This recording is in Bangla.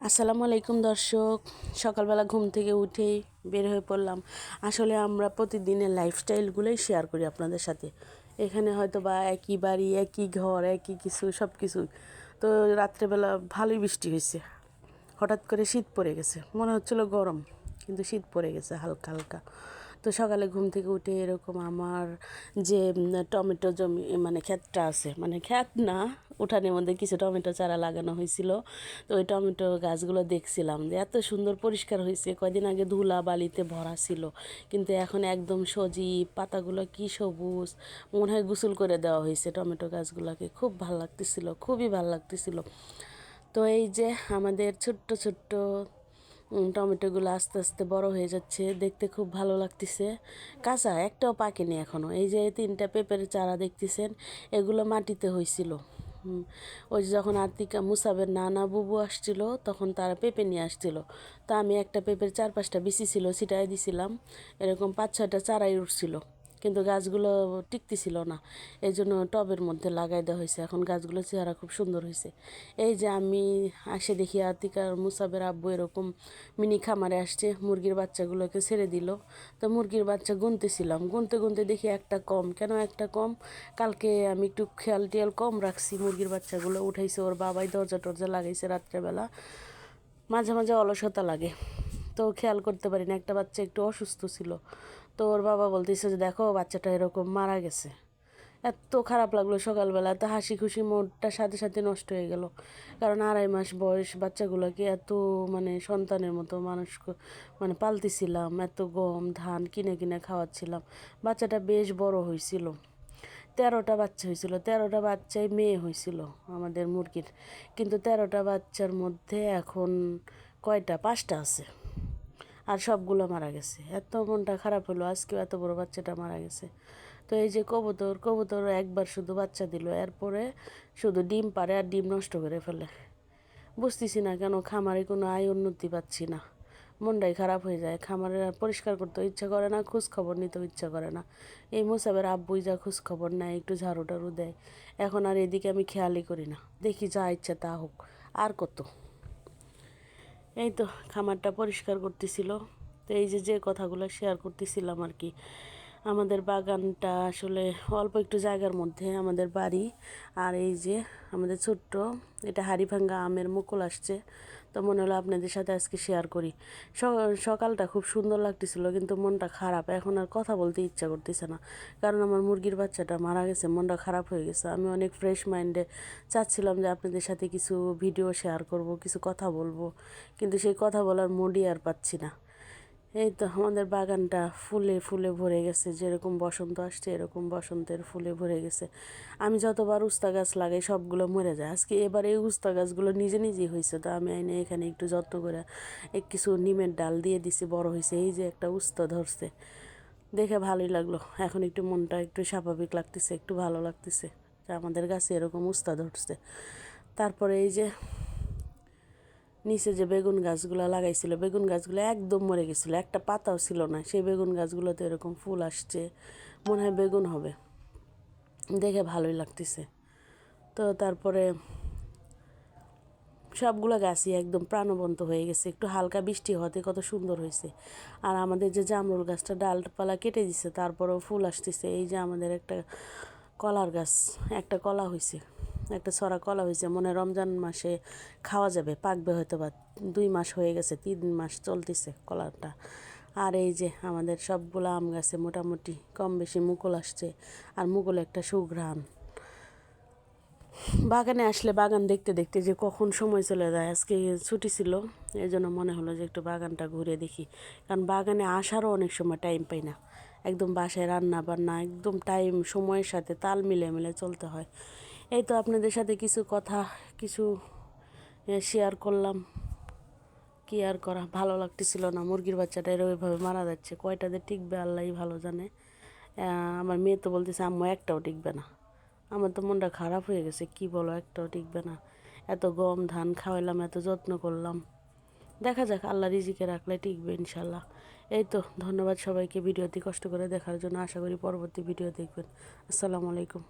আসসালামু আলাইকুম দর্শক। সকালবেলা ঘুম থেকে উঠেই বের হয়ে পড়লাম। আসলে আমরা প্রতিদিনের লাইফস্টাইলগুলোই শেয়ার করি আপনাদের সাথে। এখানে হয়তো বা একই বাড়ি, একই ঘর, একই কিছু সব কিছুই। তো রাত্রেবেলা ভালোই বৃষ্টি হয়েছে, হঠাৎ করে শীত পড়ে গেছে, মনে হচ্ছিল গরম, কিন্তু শীত পড়ে গেছে হালকা হালকা। তো সকালে ঘুম থেকে উঠে এরকম আমার যে টমেটো জমি মানে ক্ষেতটা আছে, মানে ক্ষেত না, উঠানের মধ্যে কিছু টমেটো চারা লাগানো হয়েছিল। তো ওই টমেটো গাছগুলো দেখছিলাম যে এত সুন্দর পরিষ্কার হয়েছে। কয়দিন আগে ধুলা বালিতে ভরা ছিল, কিন্তু এখন একদম সজীব, পাতাগুলো কি সবুজ, মনে হয় গোসল করে দেওয়া হয়েছে টমেটো গাছগুলোকে। খুব ভালো লাগতেছিল, খুবই ভালো লাগতেছিল। তো এই যে আমাদের ছোট্ট ছোট্ট টমেটোগুলো আস্তে আস্তে বড় হয়ে যাচ্ছে, দেখতে খুব ভালো লাগতেছে। কাঁচা একটাও পাকেনি এখনও। এই যে 3টা পেঁপের চারা দেখতেছেন, এগুলো মাটিতে হয়েছিল। ওই যে যখন আর্তিকা মুসাবের নানা বুবু আসছিল, তখন তারা পেঁপে নিয়ে আসছিল। তো আমি একটা পেঁপের 4-5টা বিচি ছিল ছিটাই দিছিলাম, এরকম 5-6টা চারাই উঠছিল, কিন্তু গাছগুলো টিকতেছিল না। এই জন্য টবের মধ্যে লাগাই দেওয়া হয়েছে। এখন গাছগুলো চেহারা খুব সুন্দর হয়েছে। এই যে আমি আসে দেখি আতিকার মুসাবের আব্বু এরকম মিনি খামারে আসছে, মুরগির বাচ্চাগুলোকে ছেড়ে দিল। তো মুরগির বাচ্চা গুনতেছিলাম, গুনতে গুনতে দেখি একটা কম। কেন একটা কম? কালকে আমি একটু খেয়াল টিয়াল কম রাখছি, মুরগির বাচ্চাগুলো উঠাইছে ওর বাবাই, দরজা টরজা লাগাইছে রাত্রেবেলা। মাঝে মাঝে অলসতা লাগে, তো খেয়াল করতে পারি না। একটা বাচ্চা একটু অসুস্থ ছিল, তো ওর বাবা বলতেছে যে দেখো বাচ্চাটা এরকম মারা গেছে। এত খারাপ লাগলো সকালবেলা, তো হাসি খুশি মোডটা সাথে সাথে নষ্ট হয়ে গেল। কারণ 2.5 মাস বয়স বাচ্চাগুলোকে এত মানে সন্তানের মতো মানুষ মানে পালতেছিলাম, এত গম ধান কিনে কিনে খাওয়াচ্ছিলাম। বাচ্চাটা বেশ বড় হয়েছিল, 13টা বাচ্চা হয়েছিল। 13টা বাচ্চাই মেয়ে হয়েছিল আমাদের মুরগির, কিন্তু 13টা বাচ্চার মধ্যে এখন কয়টা? 5টা আছে, আর সবগুলো মারা গেছে। এত মনটা খারাপ হলো, আজকেও এত বড় বাচ্চাটা মারা গেছে। তো এই যে কবুতর, কবুতর একবার শুধু বাচ্চা দিল, এরপরে শুধু ডিম পারে আর ডিম নষ্ট করে ফেলে। বুঝতেছি না কেন খামারে কোনো আয় উন্নতি পাচ্ছি না, মনটাই খারাপ হয়ে যায়। খামারে আর পরিষ্কার করতেও ইচ্ছা করে না, খোঁজ খবর নিতেও ইচ্ছা করে না। এই মুসাবের আব্বুই যা খোঁজ খবর নেয়, একটু ঝাড়ু টাড়ু দেয়। এখন আর এদিকে আমি খেয়ালই করি না, দেখি যা ইচ্ছা তা হোক, আর কত। এই তো খামারটা পরিষ্কার করতেছিল। তো এই যে যে কথাগুলো শেয়ার করতেছিলাম আর কি, আমাদের বাগানটা আসলে অল্প একটু জায়গার মধ্যে আমাদের বাড়ি। আর এই যে আমাদের ছোট্ট এটা হাড়িভাঙ্গা আমের মুকুল আসছে, তো মনে হলো আপনাদের সাথে আজকে শেয়ার করি। সকালটা খুব সুন্দর লাগতেছিল, কিন্তু মনটা খারাপ, এখন আর কথা বলতে ইচ্ছা করতেছে না। কারণ আমার মুরগির বাচ্চাটা মারা গেছে, মনটা খারাপ হয়ে গেছে। আমি অনেক ফ্রেশ মাইন্ডে চাচ্ছিলাম যে আপনাদের সাথে কিছু ভিডিও শেয়ার করব, কিছু কথা বলবো, কিন্তু সেই কথা বলার মুডই আর পাচ্ছি না। এই তো আমাদের বাগানটা ফুলে ফুলে ভরে গেছে, যেরকম বসন্ত আসছে এরকম বসন্তের ফুলে ভরে গেছে। আমি যতবার উস্তা গাছ লাগাই সবগুলো মরে যায়। আজকে এবার এই উস্তা গাছগুলো নিজে নিজেই হয়েছে, তো আমি এনে এখানে একটু যত্ন করে কিছু নিমের ডাল দিয়ে দিছি, বড় হয়েছে। এই যে একটা উস্তা ধরছে, দেখে ভালোই লাগলো। এখন একটু মনটা একটু স্বাভাবিক লাগতেছে, একটু ভালো লাগতেছে যে আমাদের গাছে এরকম উস্তা ধরছে। তারপরে এই যে নিচে যে বেগুন গাছগুলো লাগাইছিল, বেগুন গাছগুলো একদম মরে গেছিলো, একটা পাতাও ছিল না। সেই বেগুন গাছগুলোতে এরকম ফুল আসছে, মনে হয় বেগুন হবে, দেখে ভালোই লাগতেছে। তো তারপরে সবগুলো গাছই একদম প্রাণবন্ত হয়ে গেছে, একটু হালকা বৃষ্টি হতে কত সুন্দর হয়েছে। আর আমাদের যে জামরুল গাছটা ডালপালা কেটে দিছে, তারপরেও ফুল আসতেছে। এই যে আমাদের একটা কলার গাছ, একটা কলা হয়েছে, একটা ছড়া কলা হয়েছে, মনে হয় রমজান মাসে খাওয়া যাবে, পাকবে হয়তো বা। 2 মাস হয়ে গেছে, 3 মাস চলতেছে কলাটা। আর এই যে আমাদের সবগুলো আম গাছে মোটামুটি কম বেশি মুকুল আসছে, আর মুকুল একটা সুঘ্রাণ। বাগানে আসলে বাগান দেখতে দেখতে যে কখন সময় চলে যায়। আজকে ছুটি ছিল, এই জন্য মনে হলো যে একটু বাগানটা ঘুরে দেখি। কারণ বাগানে আসারও অনেক সময় টাইম পাই না, একদম বাসায় রান্না বান্না একদম টাইম সময়ের সাথে তাল মিলে মিলে চলতে হয়। এই তো আপনাদের সাথে কিছু কথা, কিছু শেয়ার করলাম। কি আর করা, ভালো লাগতেছিল না। মুরগির বাচ্চাটা ওইভাবে মারা যাচ্ছে, কয়টাতে টিকবে আল্লাহই ভালো জানে। আমার মেয়ে তো বলতেছে আম্মু একটাও টিকবে না। আমার তো মনটা খারাপ হয়ে গেছে, কি বলো, একটাও টিকবে না। এত গম ধান খাওয়াইলাম, এত যত্ন করলাম, দেখা যাক, আল্লাহ রিজিকে রাখলে টিকবে ইনশাল্লাহ। এই তো ধন্যবাদ সবাইকে ভিডিওটি কষ্ট করে দেখার জন্য। আশা করি পরবর্তী ভিডিও দেখবেন। আসসালামু আলাইকুম।